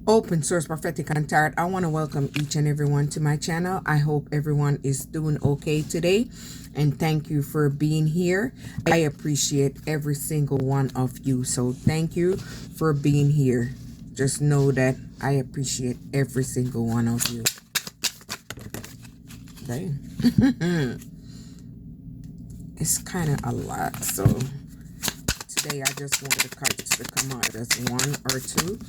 Open Source Prophetic and Tarot. I want to welcome each and everyone to my channel. I hope everyone is doing okay today, and thank you for being here. I appreciate every single one of you, so thank you for being here. Just know that I appreciate every single one of you. Dang. It's kind of a lot, so today I just want the cards to come out as one or two.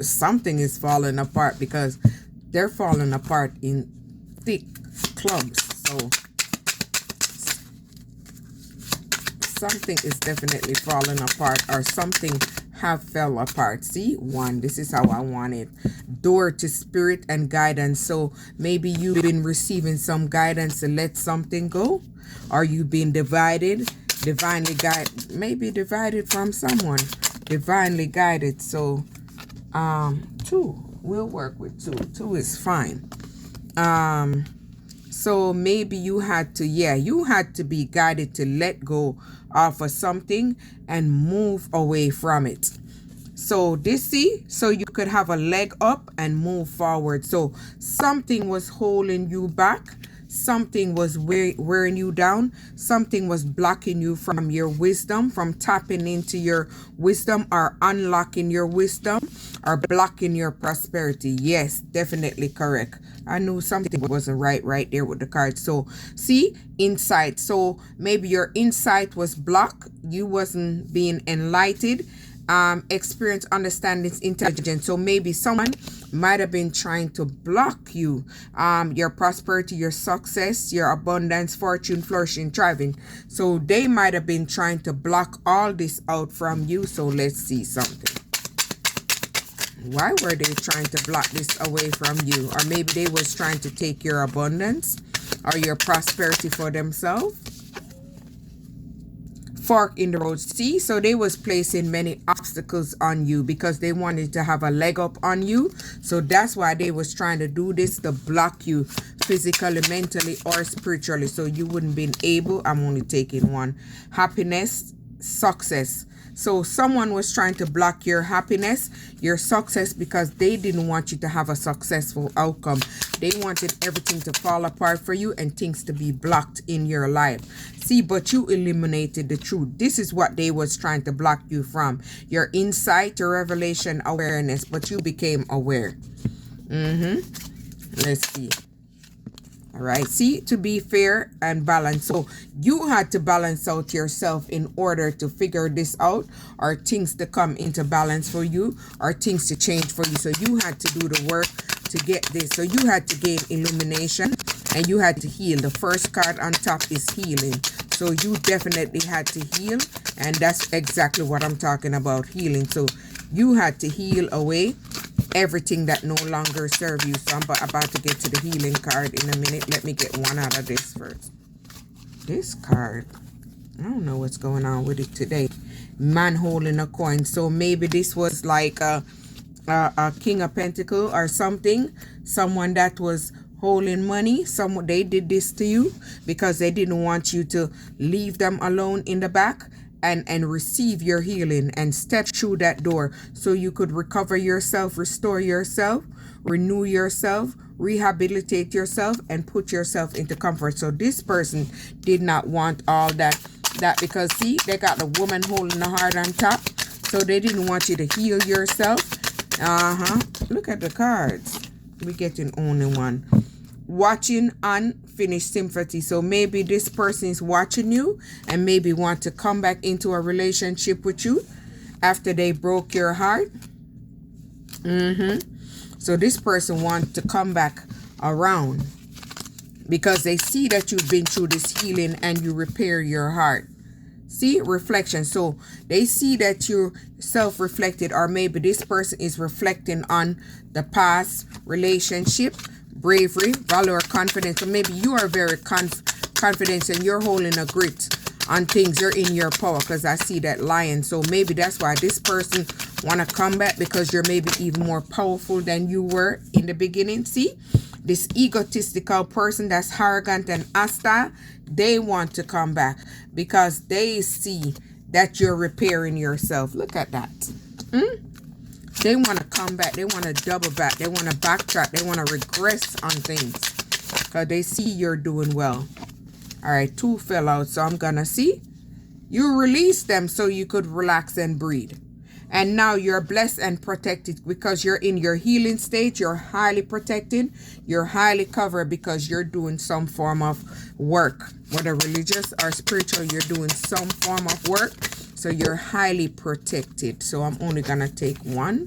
Something is falling apart because they're falling apart in thick clumps, so something is definitely falling apart, or something have fell apart. See, one, this is how I want it. Door to spirit and guidance. So maybe you've been receiving some guidance to let something go, or you've been divided, divinely guided, maybe divided from someone, divinely guided. So two, we'll work with two is fine. So maybe you had to, you had to be guided to let go of something and move away from it. So this, see, so you could have a leg up and move forward. So something was holding you back, something was wearing you down, something was blocking you from your wisdom, from tapping into your wisdom, or unlocking your wisdom, or blocking your prosperity. Yes, definitely correct. I knew something wasn't right there with the card. So see, insight. So maybe your insight was blocked, you wasn't being enlightened. Experience, understanding, intelligence. So maybe someone might have been trying to block you, your prosperity, your success, your abundance, fortune, flourishing, thriving. So they might have been trying to block all this out from you. So let's see something. Why were they trying to block this away from you? Or maybe they was trying to take your abundance or your prosperity for themselves. Fork in the road. See, so they was placing many obstacles on you because they wanted to have a leg up on you. So that's why they was trying to do this, to block you physically, mentally, or spiritually, so you wouldn't been able. I'm only taking one. Happiness, success. So someone was trying to block your happiness, your success, because they didn't want you to have a successful outcome. They wanted everything to fall apart for you and things to be blocked in your life. See, but you eliminated the truth. This is what they was trying to block you from. Your insight, your revelation, awareness, but you became aware. Let's see. All right, see, to be fair and balanced. So you had to balance out yourself in order to figure this out, or things to come into balance for you, or things to change for you. So you had to do the work to get this. So you had to gain illumination, and you had to heal. The first card on top is healing. So you definitely had to heal, and that's exactly what I'm talking about, healing. So you had to heal away everything that no longer serve you. So I'm about to get to the healing card in a minute. Let me get one out of this first. This card, I don't know what's going on with it today. Man holding a coin. So maybe this was like a King of Pentacles or something. Someone that was holding money. They did this to you because they didn't want you to leave them alone in the back and receive your healing and step through that door so you could recover yourself, restore yourself, renew yourself, rehabilitate yourself, and put yourself into comfort. So this person did not want all that because see, they got the woman holding the heart on top. So they didn't want you to heal yourself. Look at the cards. We're getting only one. Watching unfinished sympathy. So maybe this person is watching you and maybe want to come back into a relationship with you after they broke your heart. So this person wants to come back around because they see that you've been through this healing and you repair your heart. See, reflection. So they see that you're self-reflected, or maybe this person is reflecting on the past relationship. Bravery, valor, confidence. So maybe you are very confident and you're holding a grit on things. You're in your power, because I see that lion. So maybe that's why this person want to come back, because you're maybe even more powerful than you were in the beginning. See, this egotistical person that's arrogant and hostile, they want to come back because they see that you're repairing yourself. Look at that. They want to come back. They want to double back. They want to backtrack. They want to regress on things because they see you're doing well. All right, 2 fell out. So I'm going to see. You release them so you could relax and breathe. And now you're blessed and protected because you're in your healing stage. You're highly protected. You're highly covered because you're doing some form of work. Whether religious or spiritual, you're doing some form of work. So you're highly protected. So I'm only going to take 1.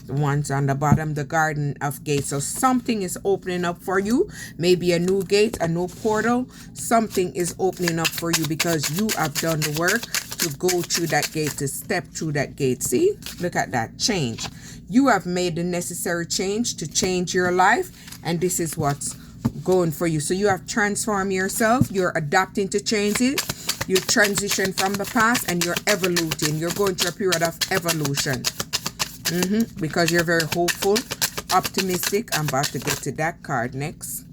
The ones on the bottom, the Garden of Gates. So something is opening up for you. Maybe a new gate, a new portal. Something is opening up for you because you have done the work to go through that gate, to step through that gate. See, look at that change. You have made the necessary change to change your life, and this is what's going for you. So you have transformed yourself. You're adapting to changes. You transition from the past and you're evoluting. You're going through a period of evolution because you're very hopeful, optimistic. I'm about to get to that card next.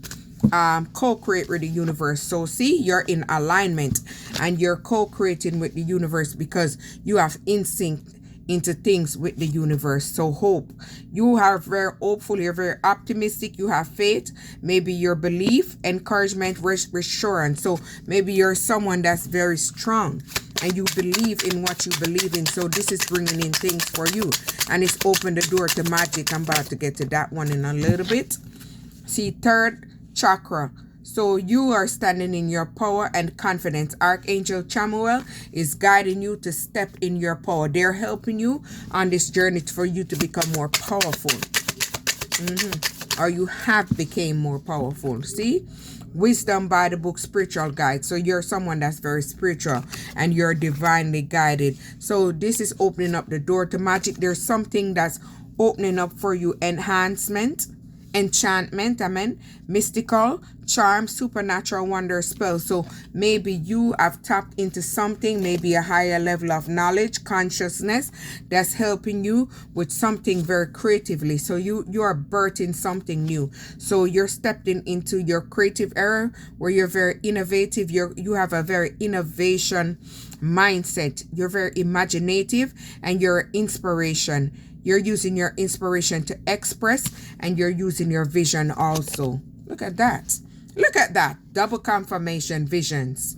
Co-create with the universe. So see, you're in alignment and you're co-creating with the universe because you have instinct into things with the universe. So hope. You are very hopeful. You're very optimistic. You have faith. Maybe your belief, encouragement, reassurance. So maybe you're someone that's very strong and you believe in what you believe in. So this is bringing in things for you and it's opened the door to magic. I'm about to get to that one in a little bit. See, 3rd chakra. So you are standing in your power and confidence. Archangel Chamuel is guiding you to step in your power. They're helping you on this journey for you to become more powerful. Or you have become more powerful. See? Wisdom by the book, spiritual guide. So you're someone that's very spiritual and you're divinely guided. So this is opening up the door to magic. There's something that's opening up for you. Enhancement, enchantment, mystical, charm, supernatural wonder, spell. So maybe you have tapped into something, maybe a higher level of knowledge, consciousness that's helping you with something very creatively. So you are birthing something new. So you're stepping into your creative era where you're very innovative. You have a very innovation mindset. You're very imaginative and you're inspiration. You're using your inspiration to express and you're using your vision also. Look at that. Look at that. Double confirmation, visions.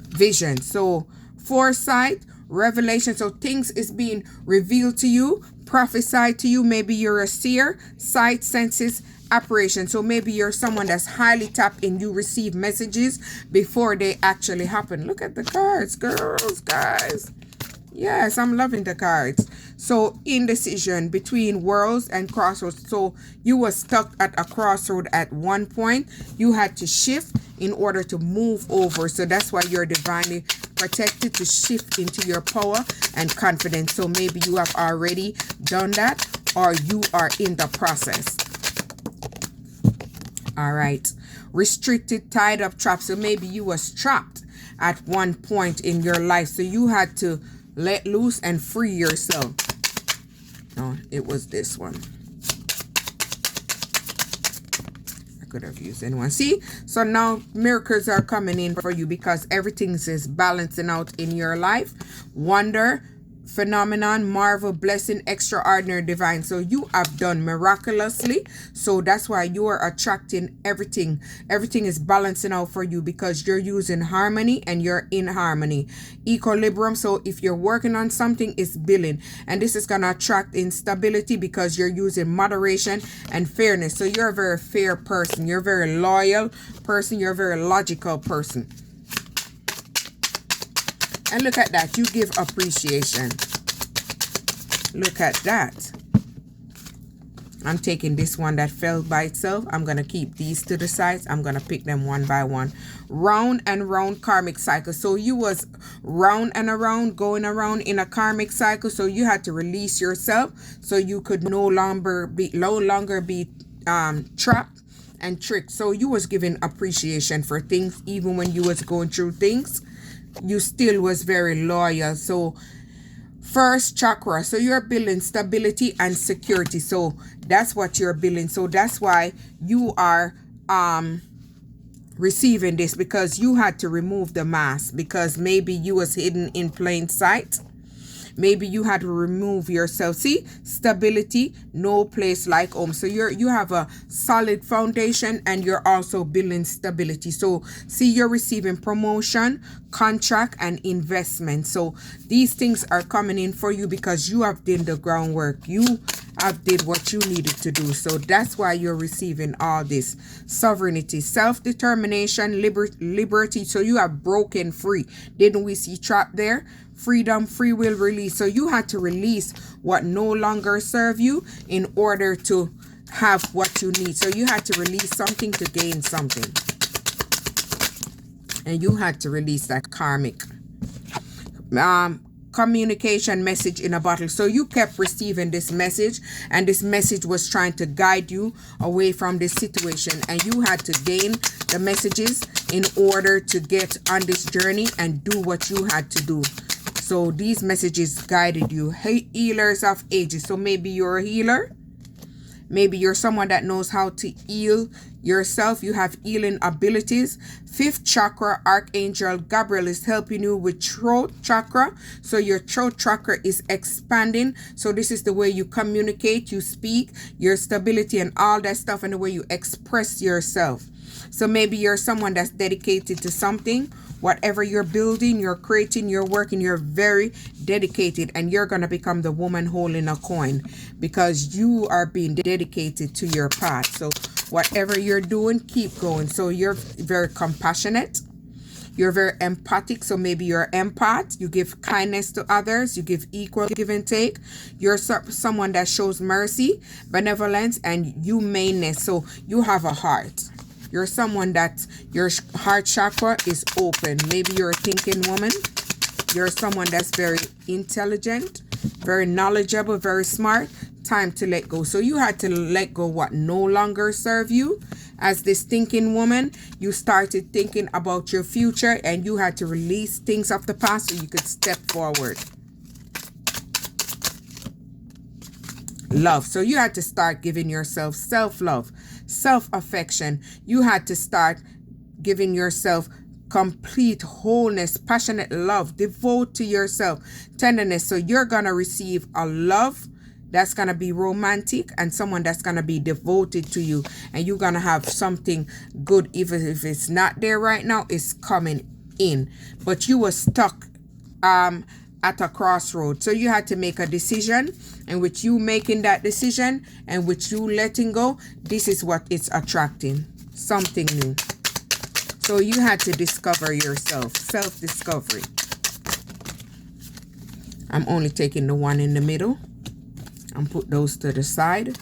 Vision. So foresight, revelation. So things is being revealed to you, prophesied to you. Maybe you're a seer, sight, senses, apparition. So maybe you're someone that's highly tapped in. You receive messages before they actually happen. Look at the cards, girls, guys. Yes, I'm loving the cards. So indecision between worlds and crossroads. So you were stuck at a crossroad at one point. You had to shift in order to move over. So that's why you're divinely protected to shift into your power and confidence. So maybe you have already done that or you are in the process. All right. Restricted, tied up, trapped. So maybe you was trapped at one point in your life. So you had to let loose and free yourself. No, it was this one. I could have used anyone. See? So now miracles are coming in for you because everything is balancing out in your life. Wonder, phenomenon, marvel, blessing, extraordinary, divine. So you have done miraculously. So that's why you are attracting everything. Everything is balancing out for you because you're using harmony and you're in harmony. Equilibrium. So if you're working on something, it's billing. And this is going to attract instability because you're using moderation and fairness. So you're a very fair person. You're a very loyal person. You're a very logical person. And look at that. You give appreciation. Look at that. I'm taking this one that fell by itself. I'm going to keep these to the sides. I'm going to pick them one by one. Round and round karmic cycle. So you was round and around, going around in a karmic cycle. So you had to release yourself so you could no longer be trapped and tricked. So you was giving appreciation for things even when you was going through things. You still was very loyal. So 1st chakra. So you're building stability and security. So that's what you're building. So that's why you are receiving this because you had to remove the mask because maybe you was hidden in plain sight. Maybe you had to remove yourself. See, stability, no place like home. So you have a solid foundation, and you're also building stability. So see, you're receiving promotion, contract, and investment. So these things are coming in for you because you have done the groundwork. You have did what you needed to do. So that's why you're receiving all this. Sovereignty, self-determination, liberty. So you have broken free. Didn't we see trap there? Freedom, free will, release. So you had to release what no longer serve you in order to have what you need. So you had to release something to gain something. And you had to release that karmic communication message in a bottle. So you kept receiving this message, and this message was trying to guide you away from this situation, and you had to gain the messages in order to get on this journey and do what you had to do. So these messages guided you. Healers of ages. So maybe you're a healer. Maybe you're someone that knows how to heal yourself. You have healing abilities. 5th chakra, Archangel Gabriel is helping you with throat chakra. So your throat chakra is expanding. So this is the way you communicate, you speak, your stability and all that stuff, and the way you express yourself. So maybe you're someone that's dedicated to something. Whatever you're building, you're creating, you're working, you're very dedicated, and you're going to become the woman holding a coin because you are being dedicated to your path. So whatever you're doing, keep going. So you're very compassionate. You're very empathic. So maybe you're an empath. You give kindness to others. You give equal give and take. You're someone that shows mercy, benevolence, and humaneness. So you have a heart. You're someone that your heart chakra is open. Maybe you're a thinking woman. You're someone that's very intelligent, very knowledgeable, very smart. Time to let go. So you had to let go what no longer serve you. As this thinking woman, you started thinking about your future, and you had to release things of the past so you could step forward. Love. So you had to start giving yourself self-love, self-affection. You had to start giving yourself complete wholeness, passionate love, devote to yourself, tenderness. So you're going to receive a love that's going to be romantic and someone that's going to be devoted to you. And you're going to have something good, even if it's not there right now, it's coming in. But you were stuck at a crossroad. So you had to make a decision, and with you making that decision and with you letting go, this is what it's attracting, something new. So you had to discover yourself, self-discovery. I'm only taking the one in the middle and put those to the side.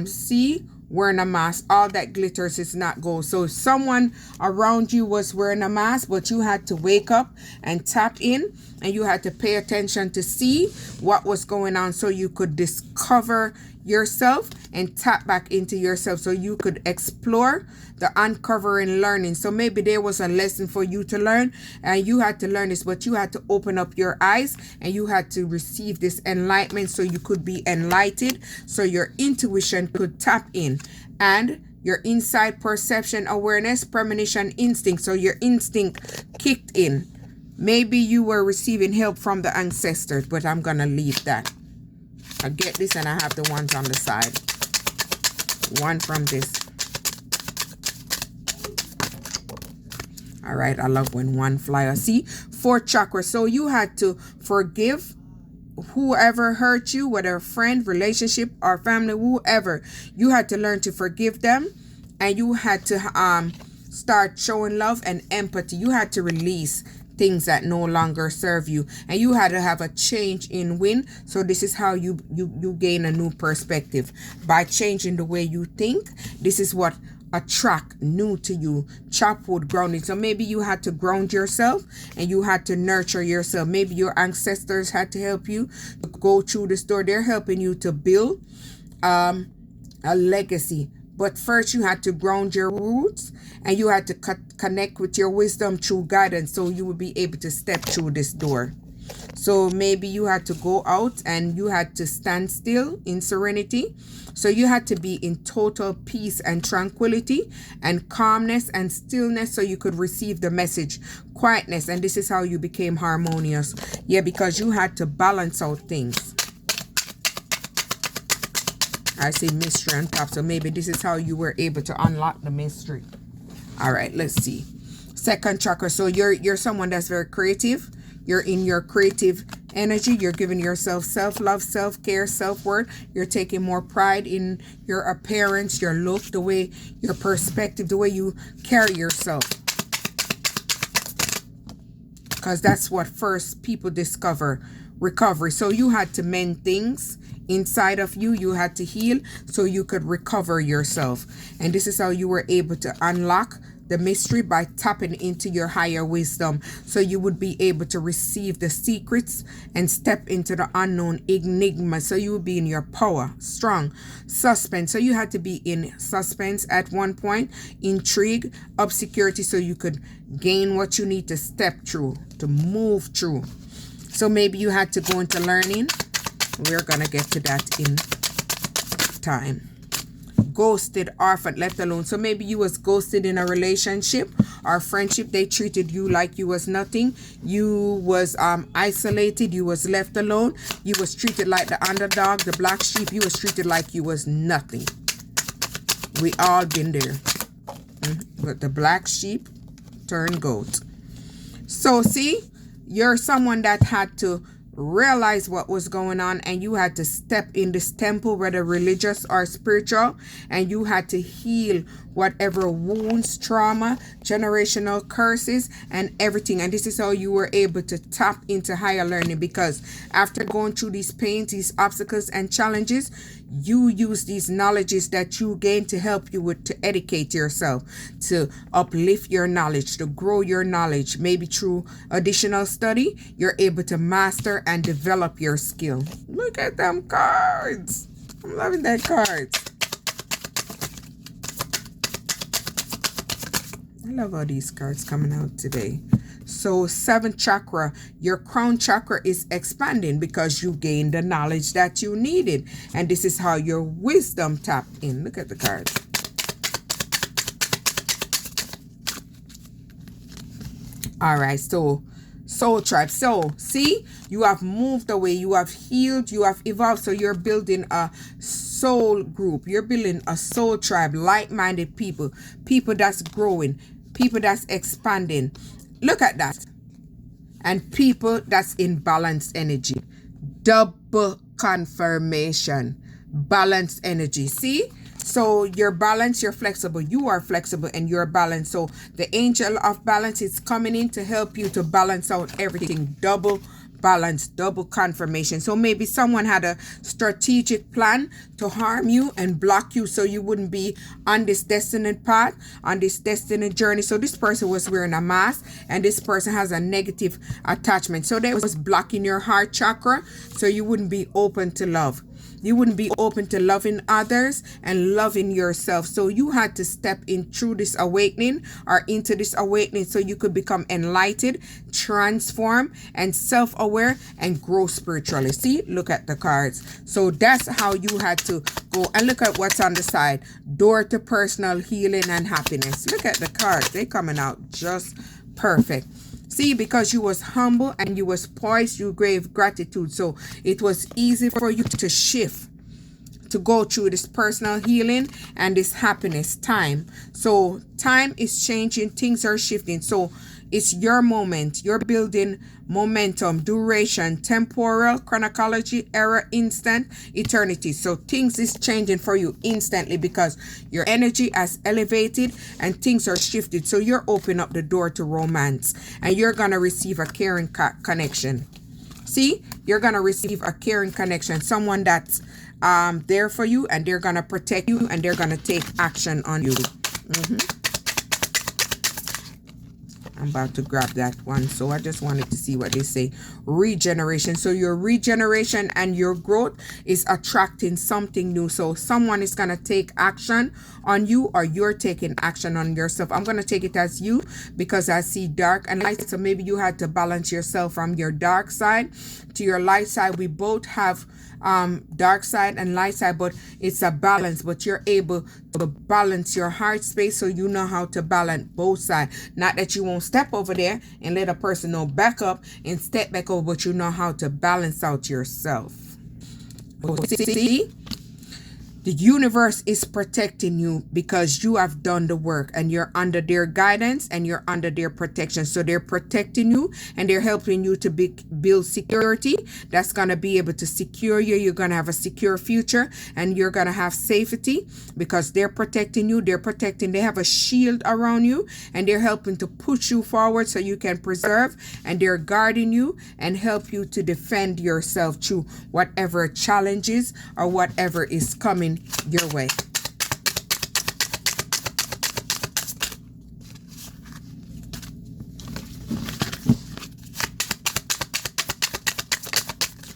See, wearing a mask, all that glitters is not gold. So someone around you was wearing a mask, but you had to wake up and tap in, and you had to pay attention to see what was going on so you could discover yourself and tap back into yourself so you could explore the uncovering learning. So maybe there was a lesson for you to learn, and you had to learn this, but you had to open up your eyes and you had to receive this enlightenment so you could be enlightened, so your intuition could tap in, and your inside perception, awareness, premonition, instinct. So your instinct kicked in. Maybe you were receiving help from the ancestors, but I'm going to leave that. I get this, and I have the ones on the side. One from this. All right, I love when one fly. See, 4th chakra. So you had to forgive whoever hurt you, whether a friend, relationship, or family, whoever. You had to learn to forgive them, and you had to start showing love and empathy. You had to release things that no longer serve you, and you had to have a change in wind. So this is how you gain a new perspective, by changing the way you think. This is what attract new to you. Chopwood grounding. So maybe you had to ground yourself and you had to nurture yourself. Maybe your ancestors had to help you go through this door. They're helping you to build a legacy. But first you had to ground your roots, and you had to connect with your wisdom through guidance, so you would be able to step through this door. So maybe you had to go out and you had to stand still in serenity. So you had to be in total peace and tranquility and calmness and stillness so you could receive the message. Quietness, and this is how you became harmonious. Yeah, because you had to balance out things. I see mystery on top, so maybe this is how you were able to unlock the mystery. All right, let's see. Second chakra. So you're someone that's very creative. You're in your creative energy. You're giving yourself self-love, self-care, self-worth. You're taking more pride in your appearance, your look, the way, your perspective, the way you carry yourself. Because that's what first people discover, recovery. So you had to mend things inside of you. You had to heal so you could recover yourself. And this is how you were able to unlock the mystery, by tapping into your higher wisdom, so you would be able to receive the secrets and step into the unknown enigma. So you would be in your power, strong. Suspense. So you had to be in suspense at one point, intrigue, obscurity, so you could gain what you need to step through, to move through. So maybe you had to go into learning. We're gonna get to that in time. Ghosted, orphaned, left alone. So maybe you was ghosted in a relationship or friendship. They treated you like you was nothing. You was isolated. You was left alone. You was treated like the underdog, the black sheep. You was treated like you was nothing. We all been there. But the black sheep turned goat. So see, you're someone that had to realize what was going on, and you had to step in this temple, whether religious or spiritual, and you had to heal whatever wounds, trauma, generational curses, and everything. And this is how you were able to tap into higher learning, because after going through these pains, these obstacles and challenges, you use these knowledges that you gain to help you with, to educate yourself, to uplift your knowledge, to grow your knowledge. Maybe through additional study, you're able to master and develop your skill. Look at them cards. I'm loving that cards. I love all these cards coming out today. So 7th chakra, your crown chakra is expanding because you gained the knowledge that you needed. And this is how your wisdom tapped in. Look at the cards. All right, so soul tribe. So see, you have moved away, you have healed, you have evolved. So you're building a soul group. You're building a soul tribe, like-minded people, people that's growing, people that's expanding. Look at that. And people that's in balanced energy. Double confirmation. Balanced energy. See? So you're balanced, you're flexible. You are flexible and you're balanced. So the angel of balance is coming in to help you to balance out everything. Double balance, double confirmation. So maybe someone had a strategic plan to harm you and block you so you wouldn't be on this destiny path, on this destiny journey. So this person was wearing a mask, and this person has a negative attachment. So they was blocking your heart chakra so you wouldn't be open to love. You wouldn't be open to loving others and loving yourself. So you had to step in through this awakening, or into this awakening, so you could become enlightened, transform, and self-aware, and grow spiritually. See, look at the cards. So that's how you had to go. And look at what's on the side. Door to personal healing and happiness. Look at the cards. They're coming out just perfect. See, because you was humble and you was poised, you gave gratitude. So it was easy for you to shift, to go through this personal healing and this happiness time. So time is changing, things are shifting. So it's your moment. You're building momentum, duration, temporal, chronology, era, instant, eternity. So things is changing for you instantly because your energy has elevated and things are shifted. So you're opening up the door to romance, and you're going to receive a caring connection. See, you're going to receive a caring connection, someone that's there for you, and they're going to protect you, and they're going to take action on you. I'm about to grab that one. So I just wanted to see what they say. Regeneration. So your regeneration and your growth is attracting something new. So someone is going to take action on you, or you're taking action on yourself. I'm going to take it as you, because I see dark and light. So maybe you had to balance yourself from your dark side to your light side. We both have dark side and light side, but it's a balance. But you're able to balance your heart space, so you know how to balance both sides. Not that you won't step over there and let a person know back up and step back over, but you know how to balance out yourself. See? The universe is protecting you because you have done the work, and you're under their guidance and you're under their protection. So they're protecting you and they're helping you to build security that's going to be able to secure you. You're going to have a secure future and you're going to have safety because they're protecting you. They have a shield around you and they're helping to push you forward so you can preserve, and they're guarding you and help you to defend yourself through whatever challenges or whatever is coming your way.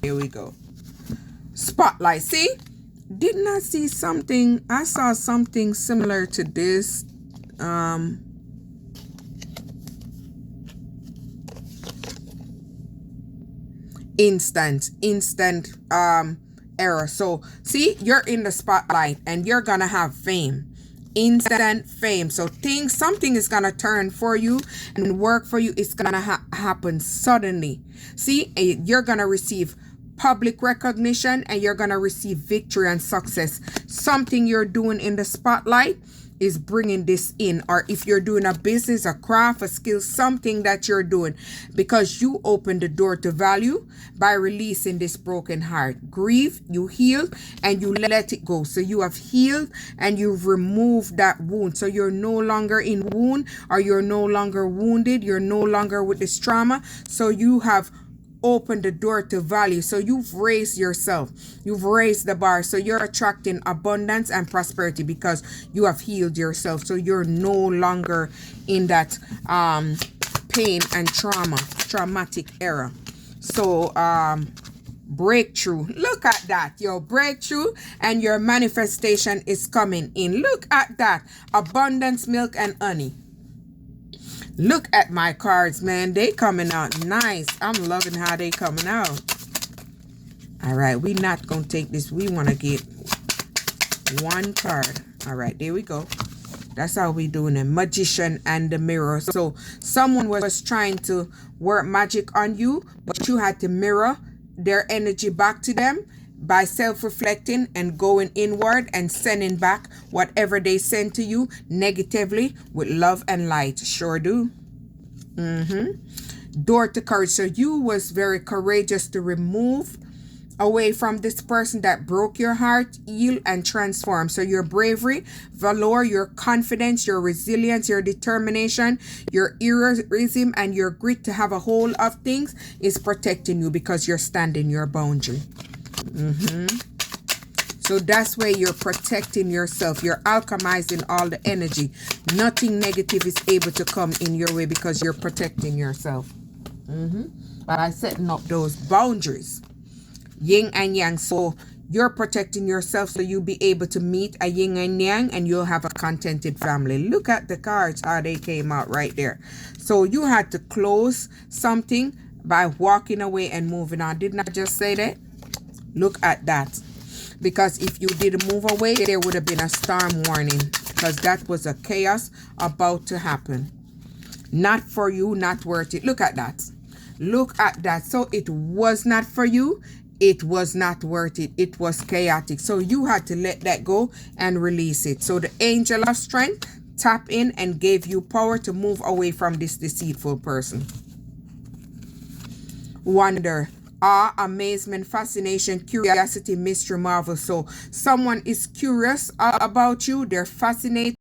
Here we go. Spotlight. See? Didn't I see something? I saw something similar to this. Instant error. So see, you're in the spotlight and you're gonna have fame, instant fame. So something is gonna turn for you and work for you. It's gonna happen suddenly. See, you're gonna receive public recognition and you're gonna receive victory and success. Something you're doing in the spotlight is bringing this in. Or if you're doing a business, a craft, a skill, something that you're doing, because you open the door to value by releasing this broken heart. Grieve, you heal and you let it go. So you have healed and you've removed that wound. So you're no longer in wound, or you're no longer wounded. You're no longer with this trauma. So you have open the door to value. So you've raised yourself, you've raised the bar. So you're attracting abundance and prosperity because you have healed yourself. So you're no longer in that pain and traumatic era. So breakthrough. Look at that. Your breakthrough and your manifestation is coming in. Look at that. Abundance, milk and honey. Look at my cards, man. They coming out nice. I'm loving how they coming out. All right, we not going to take this. We want to get one card. All right, there we go. That's how we doing it. Magician and the mirror. So someone was trying to work magic on you, but you had to mirror their energy back to them by self-reflecting and going inward and sending back whatever they send to you negatively with love and light. Sure do. Door to courage. So you was very courageous to remove away from this person that broke your heart, heal and transform. So your bravery, valor, your confidence, your resilience, your determination, your heroism and your grit to have a hold of things is protecting you because you're standing your boundary. So that's where you're protecting yourself. You're alchemizing all the energy. Nothing negative is able to come in your way because you're protecting yourself. By setting up those boundaries. Yin and yang. So you're protecting yourself so you'll be able to meet a yin and yang and you'll have a contented family. Look at the cards, how they came out right there. So you had to close something by walking away and moving on. Didn't I just say that? Look at that. Because if you didn't move away, there would have been a storm warning. Because that was a chaos about to happen. Not for you, not worth it. Look at that. Look at that. So it was not for you. It was not worth it. It was chaotic. So you had to let that go and release it. So the angel of strength tapped in and gave you power to move away from this deceitful person. Wonder, awe, amazement, fascination, curiosity, mystery, marvel. So someone is curious about you. They're fascinated